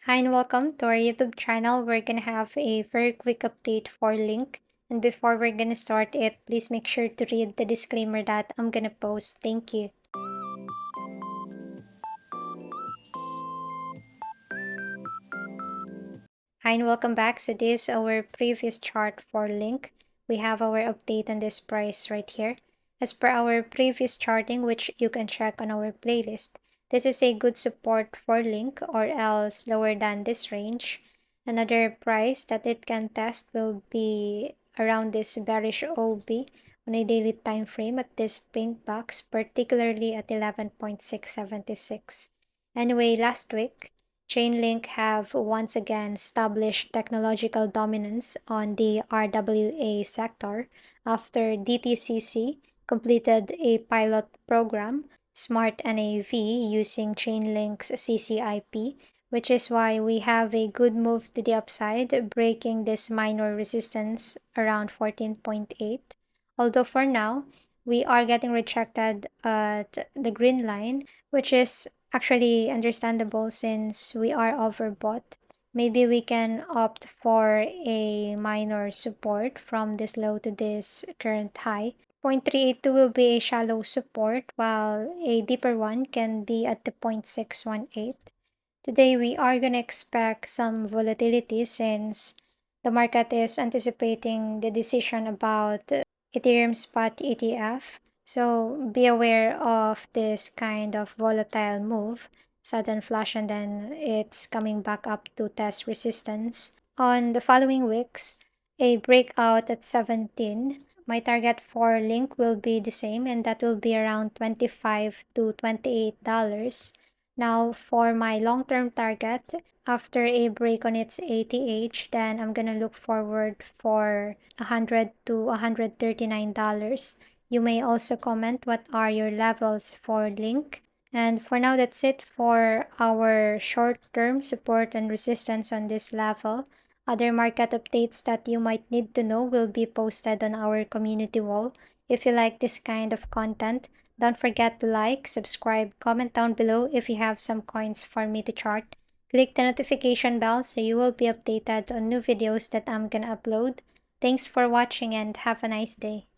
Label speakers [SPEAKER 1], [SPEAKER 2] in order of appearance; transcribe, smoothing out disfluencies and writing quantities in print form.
[SPEAKER 1] Hi and welcome to our YouTube channel. We're gonna have a very quick update for Link. And before we're gonna start it, please make sure to read the disclaimer that I'm gonna post. Thank you. Hi and welcome back. So this is our previous chart for Link. We have our update on this price right here. As per our previous charting, which you can check on our playlist, this is a good support for Link or else lower than this range. Another price that it can test will be around this bearish OB on a daily time frame at this pink box, particularly at 11.676. Anyway, last week, Chainlink have once again established technological dominance on the RWA sector after DTCC completed a pilot program, Smart NAV, using Chainlink's CCIP, which is why we have a good move to the upside, breaking this minor resistance around 14.8. Although for now, we are getting rejected at the green line, which is actually understandable since we are overbought. Maybe we can opt for a minor support from this low to this current high. 0.382 will be a shallow support, while a deeper one can be at the 0.618. Today, we are going to expect some volatility since the market is anticipating the decision about Ethereum spot ETF. So be aware of this kind of volatile move, sudden flash, and then it's coming back up to test resistance. On the following weeks, a breakout at 17. My target for Link will be the same, and that will be around $25 to $28. Now, for my long-term target, after a break on its ATH, then I'm gonna look forward for $100 to $139. You may also comment what are your levels for Link. And for now, that's it for our short-term support and resistance on this level. Other market updates that you might need to know will be posted on our community wall. If you like this kind of content, don't forget to like, subscribe, comment down below if you have some coins for me to chart. Click the notification bell so you will be updated on new videos that I'm gonna upload. Thanks for watching and have a nice day.